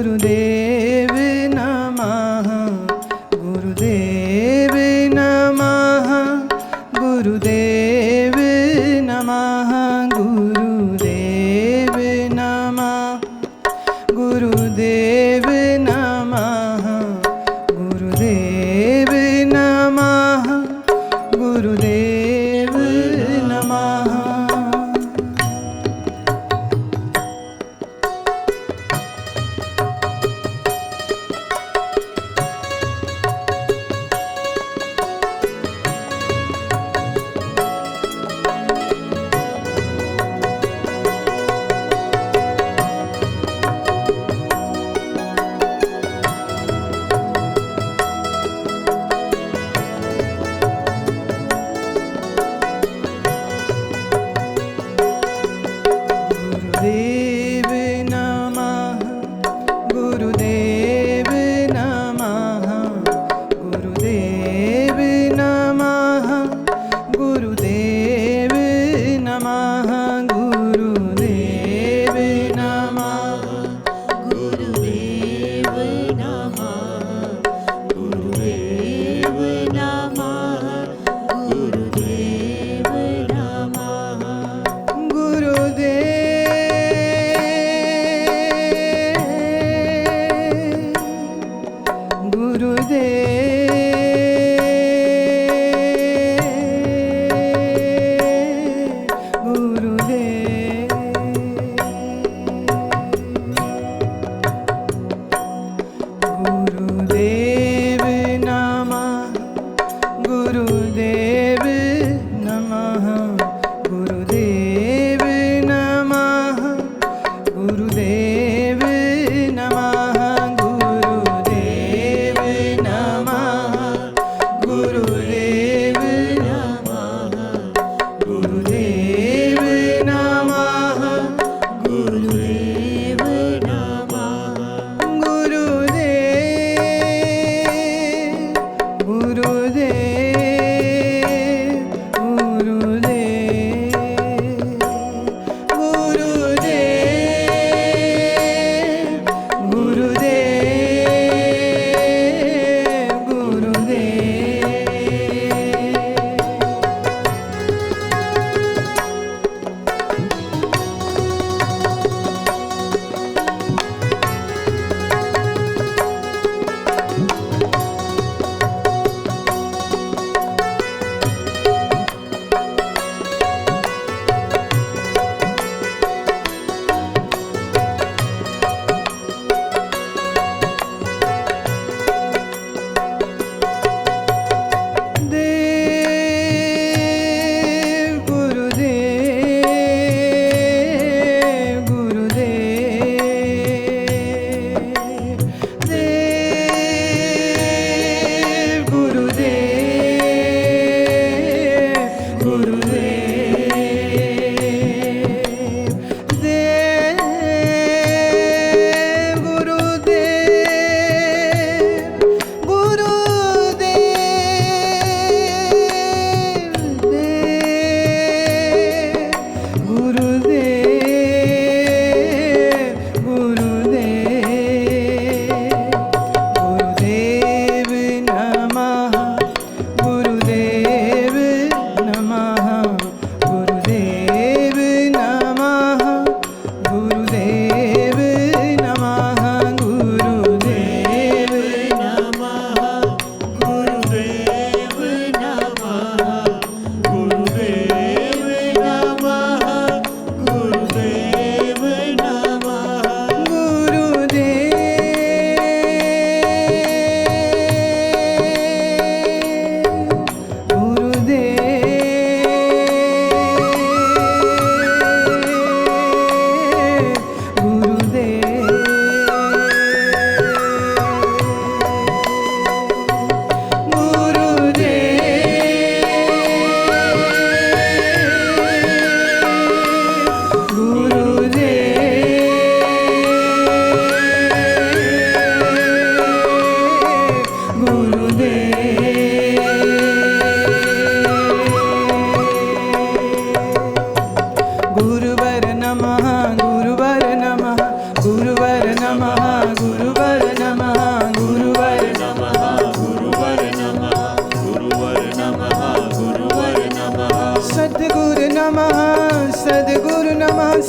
गुरुदेव नमः गुरुदेव नमः गुरुदेव नमः गुरुदेव नमः गुरुदेव नमः गुरुदेव नमः गुरुदेव नमः। गुरुदेव नमः गुरुदेव नमः गुरुदेव नमः गुरुदेव नमः गुरुदेव नमः गुरुदेव नमः गुरुदेव नमः गुरुदेव गुरुवर नमः गुरुवर नमः गुरुवर नमः गुरु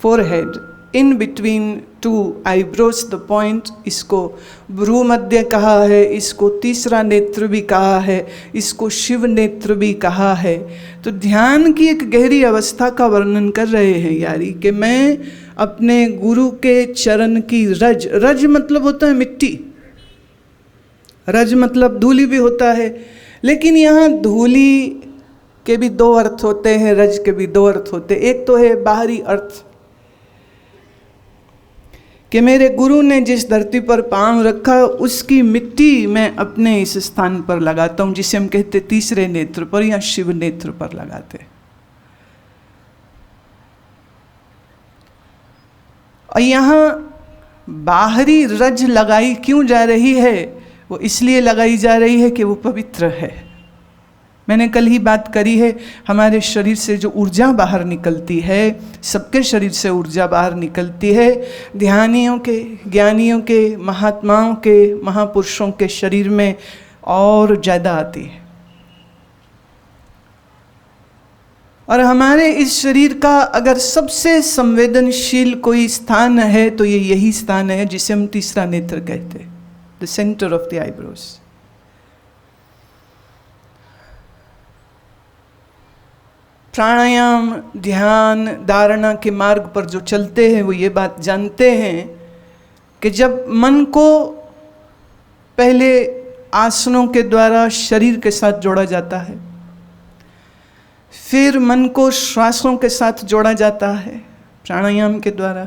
forehead, in between two eyebrows the point, इसको भ्रू मध्य कहा है, इसको तीसरा नेत्र भी कहा है, इसको शिव नेत्र भी कहा है। तो ध्यान की एक गहरी अवस्था का वर्णन कर रहे हैं यारी कि मैं अपने गुरु के चरण की रज, रज मतलब होता है मिट्टी, रज मतलब धूली भी होता है, लेकिन यहाँ धूली के भी दो अर्थ होते हैं, रज के भी दो अर्थ होते हैं। एक तो है बाहरी अर्थ कि मेरे गुरु ने जिस धरती पर पांव रखा उसकी मिट्टी मैं अपने इस स्थान पर लगाता हूँ, जिसे हम कहते तीसरे नेत्र पर या शिव नेत्र पर लगाते। और यहाँ बाहरी रज लगाई क्यों जा रही है? वो इसलिए लगाई जा रही है कि वो पवित्र है। मैंने कल ही बात करी है, हमारे शरीर से जो ऊर्जा बाहर निकलती है, सबके शरीर से ऊर्जा बाहर निकलती है, ध्यानियों के, ज्ञानियों के, महात्माओं के, महापुरुषों के शरीर में और ज़्यादा आती है। और हमारे इस शरीर का अगर सबसे संवेदनशील कोई स्थान है तो ये यही स्थान है जिसे हम तीसरा नेत्र कहते हैं, the centre of the eyebrows. Pranayama, ध्यान, धारणा के मार्ग पर जो चलते हैं वो ये बात जानते हैं कि जब मन को पहले आसनों के द्वारा शरीर के साथ जोड़ा जाता है, फिर मन को श्वासों के साथ जोड़ा जाता है प्राणायाम के द्वारा,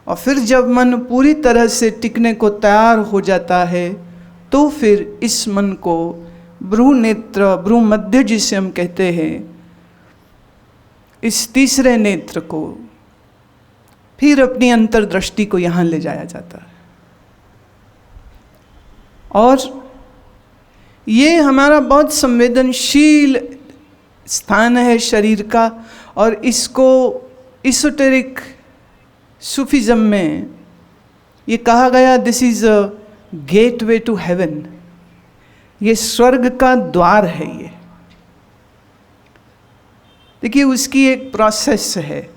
और फिर जब मन पूरी तरह से टिकने को तैयार हो जाता है तो फिर इस मन को भ्रू नेत्र, भ्रू मध्य जिसे हम कहते हैं, इस तीसरे नेत्र को फिर अपनी अंतर्दृष्टि को यहाँ ले जाया जाता है। और ये हमारा बहुत संवेदनशील स्थान है शरीर का, और इसको इsoteric सूफिज्म में ये कहा गया, this is a gateway to heaven, ये स्वर्ग का द्वार है। ये देखिए उसकी एक प्रोसेस है,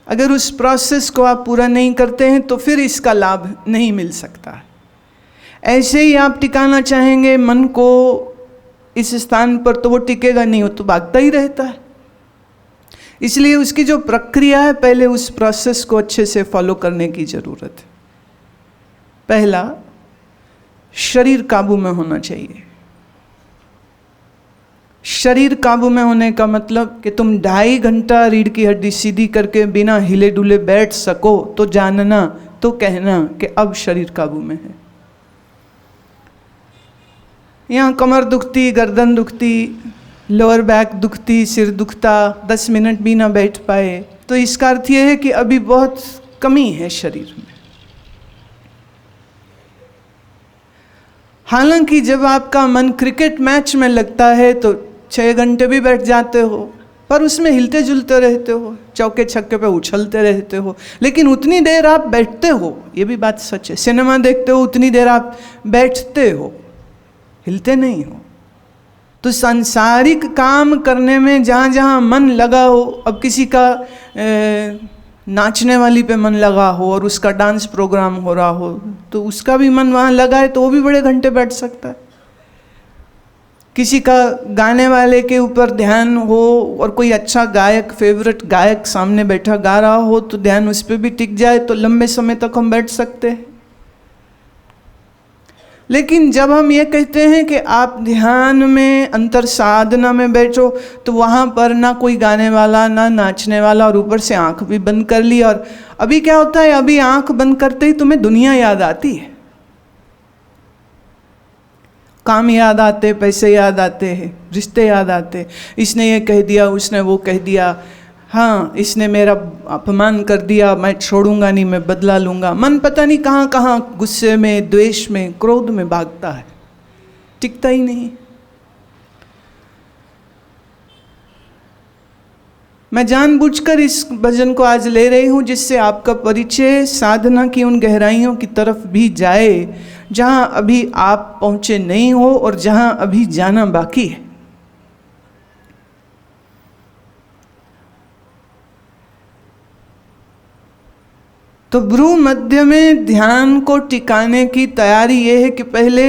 अगर उस प्रोसेस को आप पूरा नहीं करते हैं तो फिर इसका लाभ नहीं मिल सकता। ऐसे ही आप टिकाना चाहेंगे मन को इस स्थान पर तो वो टिकेगा नहीं, वो तो भागता ही रहता है। इसलिए उसकी जो प्रक्रिया है, पहले उस प्रोसेस को अच्छे से फॉलो करने की ज़रूरत है। पहला, शरीर काबू में होना चाहिए। शरीर काबू में होने का मतलब कि तुम 2.5 घंटा रीढ़ की हड्डी सीधी करके बिना हिले डुले बैठ सको तो जानना, तो कहना कि अब शरीर काबू में है। यहाँ कमर दुखती, गर्दन दुखती, लोअर बैक दुखती, सिर दुखता, 10 मिनट भी ना बैठ पाए, तो इसका अर्थ ये है कि अभी बहुत कमी है शरीर में। हालांकि जब आपका मन क्रिकेट मैच में लगता है तो 6 घंटे भी बैठ जाते हो, पर उसमें हिलते जुलते रहते हो, चौके छक्के पे उछलते रहते हो, लेकिन उतनी देर आप बैठते हो, ये भी बात सच है। सिनेमा देखते हो, उतनी देर आप बैठते हो, हिलते नहीं हो। तो सांसारिक काम करने में जहाँ जहाँ मन लगा हो, अब किसी का नाचने वाली पे मन लगा हो और उसका डांस प्रोग्राम हो रहा हो तो उसका भी मन वहाँ लगा है तो वो भी बड़े घंटे बैठ सकता है। किसी का गाने वाले के ऊपर ध्यान हो और कोई अच्छा गायक, फेवरेट गायक सामने बैठा गा रहा हो तो ध्यान उस पर भी टिक जाए तो लंबे समय तक हम बैठ सकते हैं। लेकिन जब हम ये कहते हैं कि आप ध्यान में, अंतर साधना में बैठो, तो वहाँ पर ना कोई गाने वाला, ना नाचने वाला, और ऊपर से आंख भी बंद कर ली। और अभी क्या होता है, अभी आंख बंद करते ही तुम्हें दुनिया याद आती है, काम याद आते, पैसे याद आते हैं, रिश्ते याद आते, इसने ये कह दिया, उसने वो कह दिया, हाँ इसने मेरा अपमान कर दिया, मैं छोड़ूंगा नहीं, मैं बदला लूँगा। मन पता नहीं कहाँ कहाँ गुस्से में, द्वेष में, क्रोध में भागता है, टिकता ही नहीं। मैं जानबूझकर इस भजन को आज ले रही हूँ जिससे आपका परिचय साधना की उन गहराइयों की तरफ भी जाए जहाँ अभी आप पहुँचे नहीं हो और जहाँ अभी जाना बाकी है। तो भ्रू मध्य में ध्यान को टिकाने की तैयारी ये है कि पहले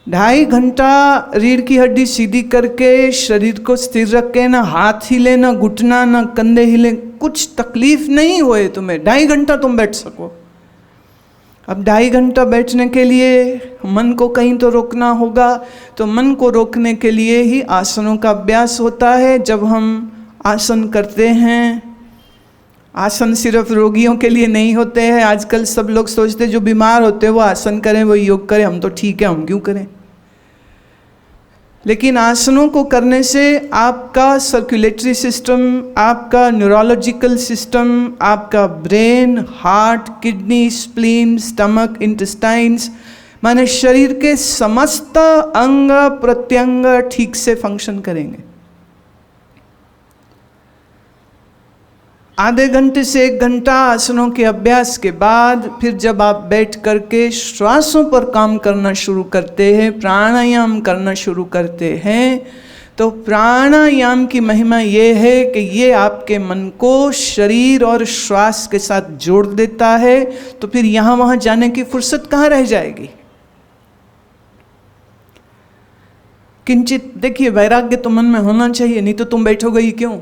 2.5 घंटा रीढ़ की हड्डी सीधी करके शरीर को स्थिर रख के, ना हाथ हिले, ना घुटना, ना कंधे हिले, कुछ तकलीफ नहीं होए तुम्हें, 2.5 घंटा तुम बैठ सको। अब 2.5 घंटा बैठने के लिए मन को कहीं तो रोकना होगा, तो मन को रोकने के लिए ही आसनों का अभ्यास होता है। जब हम आसन करते हैं, आसन सिर्फ रोगियों के लिए नहीं होते हैं। आजकल सब लोग सोचते हैं जो बीमार होते हैं वो आसन करें, वो योग करें, हम तो ठीक है, हम क्यों करें। लेकिन आसनों को करने से आपका सर्कुलेटरी सिस्टम, आपका न्यूरोलॉजिकल सिस्टम, आपका brain, heart, kidney, spleen, stomach, intestines, माने शरीर के समस्त अंग प्रत्यंग ठीक से फंक्शन करेंगे। आधे घंटे से 1 घंटा आसनों के अभ्यास के बाद फिर जब आप बैठ करके श्वासों पर काम करना शुरू करते हैं, प्राणायाम करना शुरू करते हैं, तो प्राणायाम की महिमा ये है कि ये आपके मन को शरीर और श्वास के साथ जोड़ देता है। तो फिर यहाँ वहाँ जाने की फुर्सत कहाँ रह जाएगी। किंचित देखिए, वैराग्य तो मन में होना चाहिए, नहीं तो तुम बैठोगे ही क्यों।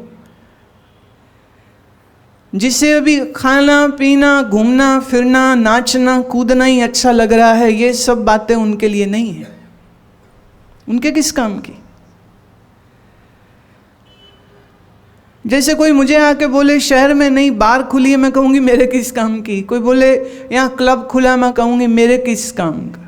जिसे अभी खाना पीना, घूमना फिरना, नाचना कूदना ही अच्छा लग रहा है, ये सब बातें उनके लिए नहीं है। उनके किस काम की। जैसे कोई मुझे आके बोले शहर में नई बार खुली है, मैं कहूँगी मेरे किस काम की। कोई बोले यहाँ क्लब खुला, मैं कहूँगी मेरे किस काम का।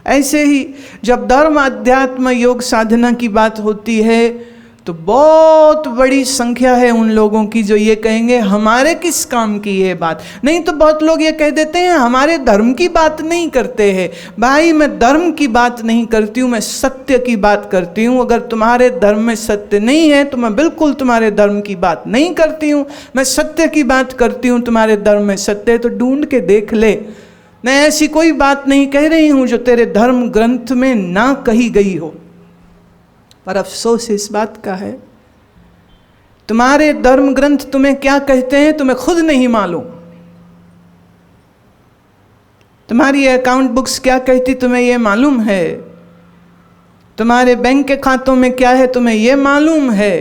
ऐसे ही जब धर्म, अध्यात्म, योग, साधना की बात होती है तो बहुत बड़ी संख्या है उन लोगों की जो ये कहेंगे हमारे किस काम की ये बात। नहीं तो बहुत लोग ये कह देते हैं हमारे धर्म की बात नहीं करते हैं। भाई, मैं धर्म की बात नहीं करती हूँ, मैं सत्य की बात करती हूँ। अगर तुम्हारे धर्म में सत्य नहीं है तो मैं बिल्कुल तुम्हारे धर्म की बात नहीं करती हूँ। मैं सत्य की बात करती हूँ। तुम्हारे धर्म में सत्य है तो ढूंढ के देख ले। मैं ऐसी कोई बात नहीं कह रही हूँ जो तेरे धर्म ग्रंथ में ना कही गई हो। पर अफसोस इस बात का है, तुम्हारे धर्म ग्रंथ तुम्हें क्या कहते हैं तुम्हें खुद नहीं मालूम। तुम्हारी अकाउंट बुक्स क्या कहती तुम्हें ये मालूम है। तुम्हारे बैंक के खातों में क्या है तुम्हें ये मालूम है।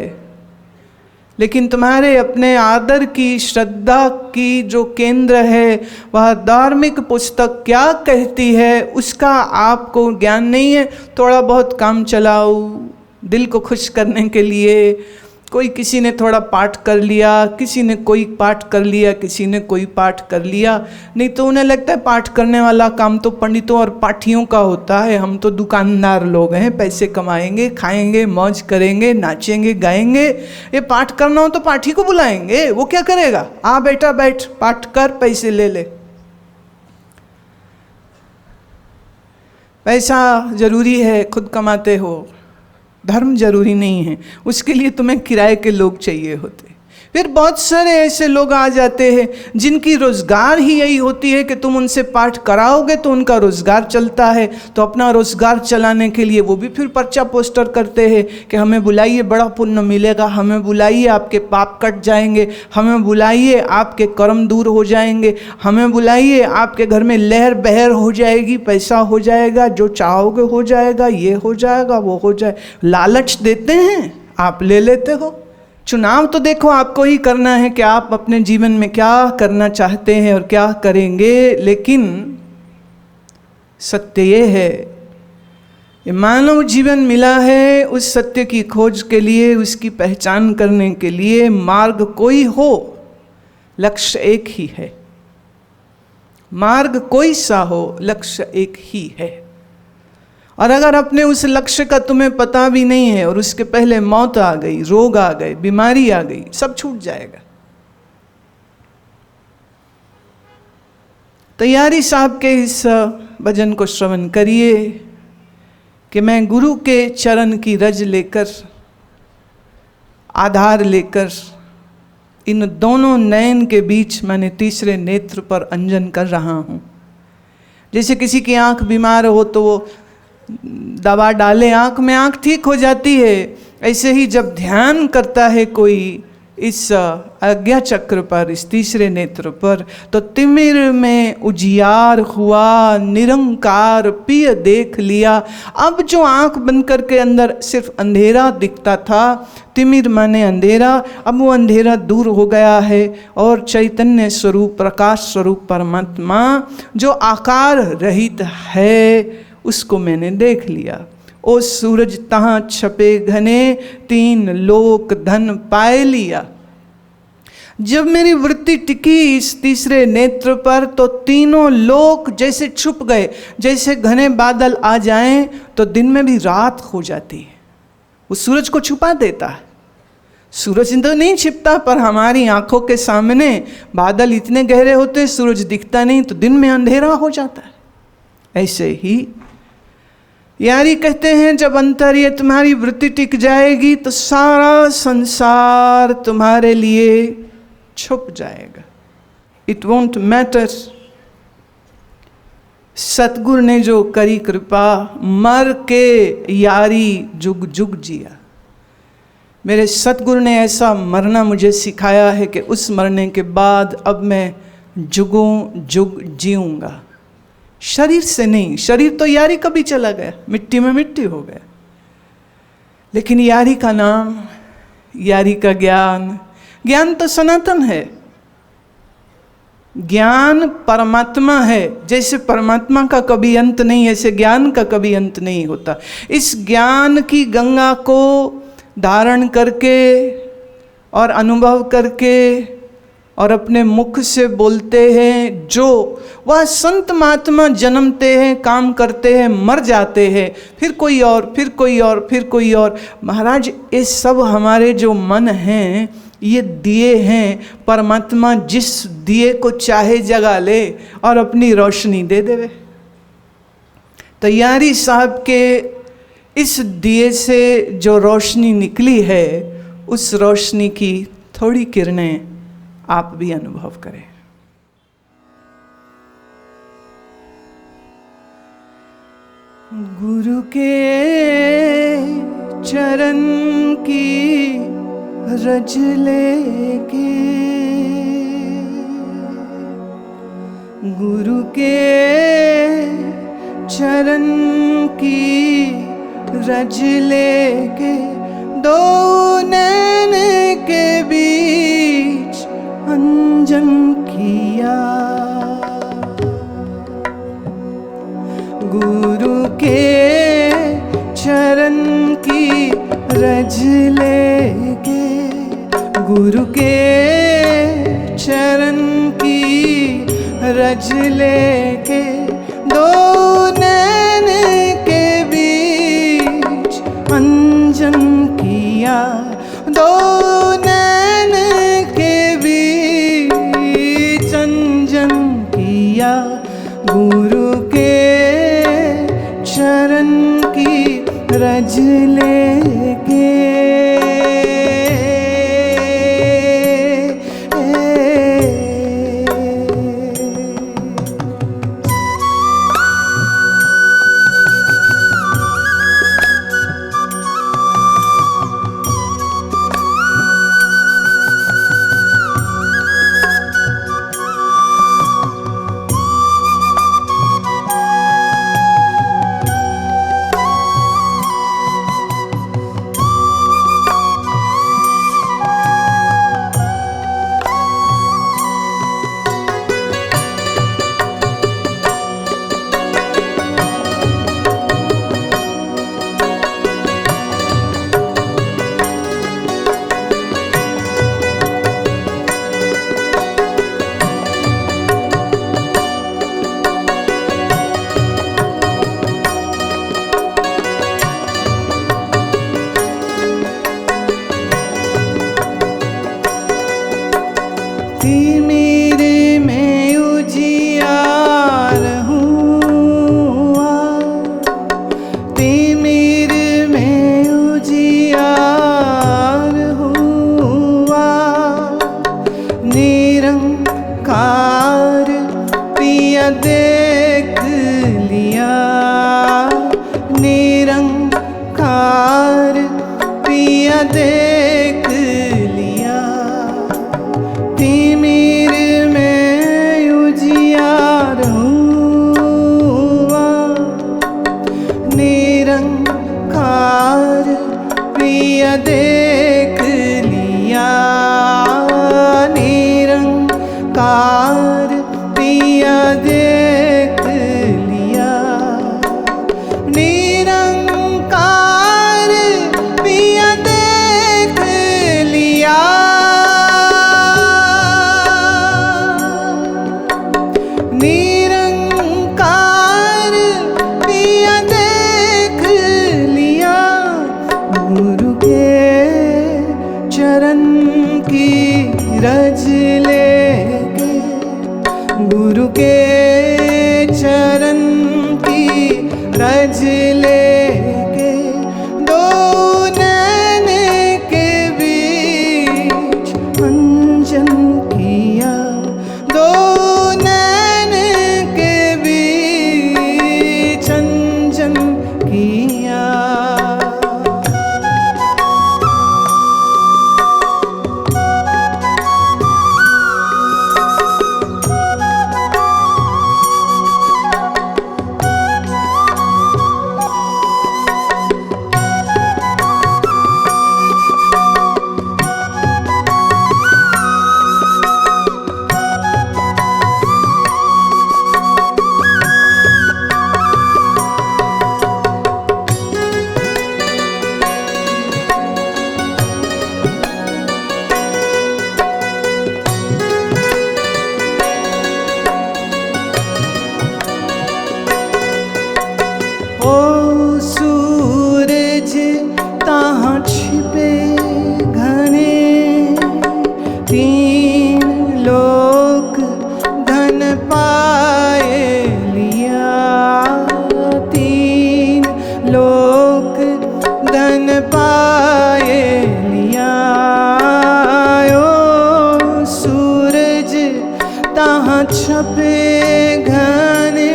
लेकिन तुम्हारे अपने आदर की, श्रद्धा की जो केंद्र है, वह धार्मिक पुस्तक क्या कहती है उसका आपको ज्ञान नहीं है। थोड़ा बहुत काम चलाओ, दिल को खुश करने के लिए कोई किसी ने थोड़ा पाठ कर लिया, किसी ने कोई पाठ कर लिया, किसी ने कोई पाठ कर लिया। नहीं तो उन्हें लगता है पाठ करने वाला काम तो पंडितों और पाठियों का होता है। हम तो दुकानदार लोग हैं, पैसे कमाएंगे, खाएंगे, मौज करेंगे, नाचेंगे, गाएंगे। ये पाठ करना हो तो पाठी को बुलाएंगे, वो क्या करेगा। आ बेटा बैठ, पाठ कर, पैसे ले ले। पैसा जरूरी है, खुद कमाते हो। धर्म जरूरी नहीं है, उसके लिए तुम्हें किराए के लोग चाहिए होते। फिर बहुत सारे ऐसे लोग आ जाते हैं जिनकी रोजगार ही यही होती है कि तुम उनसे पाठ कराओगे तो उनका रोजगार चलता है। तो अपना रोजगार चलाने के लिए वो भी फिर पर्चा पोस्टर करते हैं कि हमें बुलाइए, बड़ा पुण्य मिलेगा, हमें बुलाइए, आपके पाप कट जाएंगे, हमें बुलाइए, आपके कर्म दूर हो जाएंगे, हमें बुलाइए, आपके घर में लहर बहर हो जाएगी, पैसा हो जाएगा, जो चाहोगे हो जाएगा, ये हो जाएगा, वो हो जाए। लालच देते हैं, आप ले लेते हो। चुनाव तो देखो आपको ही करना है कि आप अपने जीवन में क्या करना चाहते हैं और क्या करेंगे। लेकिन सत्य ये है, ये मानव जीवन मिला है उस सत्य की खोज के लिए, उसकी पहचान करने के लिए। मार्ग कोई हो, लक्ष्य एक ही है। मार्ग कोई सा हो, लक्ष्य एक ही है। और अगर अपने उस लक्ष्य का तुम्हें पता भी नहीं है और उसके पहले मौत आ गई, रोग आ गए, बीमारी आ गई, सब छूट जाएगा। तैयारी साहब के इस भजन को श्रवण करिए कि मैं गुरु के चरण की रज लेकर, आधार लेकर, इन दोनों नयन के बीच मैंने तीसरे नेत्र पर अंजन कर रहा हूँ। जैसे किसी की आंख बीमार हो तो वो दवा डाले आंख में, आंख ठीक हो जाती है। ऐसे ही जब ध्यान करता है कोई इस आज्ञा चक्र पर, इस तीसरे नेत्र पर, तो तिमिर में उजियार हुआ, निरंकार पिय देख लिया। अब जो आंख बंद करके अंदर सिर्फ अंधेरा दिखता था, तिमिर माने अंधेरा, अब वो अंधेरा दूर हो गया है और चैतन्य स्वरूप, प्रकाश स्वरूप परमात्मा जो आकार रहित है उसको मैंने देख लिया। ओ सूरज तहाँ छपे घने, 3 लोक धन पाए लिया। जब मेरी वृत्ति टिकी इस तीसरे नेत्र पर तो तीनों लोक जैसे छुप गए, जैसे घने बादल आ जाएं तो दिन में भी रात हो जाती है। वो सूरज को छुपा देता है। सूरज तो नहीं छिपता, पर हमारी आंखों के सामने बादल इतने गहरे होते हैं, सूरज दिखता नहीं तो दिन में अंधेरा हो जाता है। ऐसे ही यारी कहते हैं, जब अंतर ये तुम्हारी वृत्ति टिक जाएगी तो सारा संसार तुम्हारे लिए छुप जाएगा। It won't matter. सतगुरु ने जो करी कृपा, मर के यारी जुग जुग जिया। मेरे सतगुरु ने ऐसा मरना मुझे सिखाया है कि उस मरने के बाद अब मैं जुगों जुग जीऊंगा। शरीर से नहीं, शरीर तो यारी कभी चला गया, मिट्टी में मिट्टी हो गया, लेकिन यारी का नाम, यारी का ज्ञान, ज्ञान तो सनातन है। ज्ञान परमात्मा है। जैसे परमात्मा का कभी अंत नहीं, ऐसे ज्ञान का कभी अंत नहीं होता। इस ज्ञान की गंगा को धारण करके और अनुभव करके और अपने मुख से बोलते हैं, जो वह संत महात्मा जन्मते हैं, काम करते हैं, मर जाते हैं, फिर कोई और, फिर कोई और, फिर कोई और। महाराज, ये सब हमारे जो मन हैं, ये दिए हैं। परमात्मा जिस दिए को चाहे जगा ले और अपनी रोशनी दे देवे। तो यारी साहब के इस दिए से जो रोशनी निकली है, उस रोशनी की थोड़ी किरणें आप भी अनुभव करें। गुरु के चरण की रज लेके, गुरु के चरण की रज लेके, दो नैन के बीच अंजन किया। गुरु के चरण की रज लेके, गुरु के चरण की रज लेके, दो नैन के बीच अंजन किया। दो नैन के बीच अंजन किया। गुरु के चरण की रज लेके। निरंकार पिया देख लिया। पिया देख लिया, निरंकार पिया देख लिया, निरंकार पिया देख लिया। गुरु के चरण की रज लेके, गुरु के चरण की रज लेके, दो नैन के बीच अंजन किया, दो नैन के बीच अंजन किया। ओ सूरज ताहाँ छिपे घने, तीन लोक धन पाए लिया, तीन लोक धन पाए लिया। ओ सूरज ताहाँ छपे घने,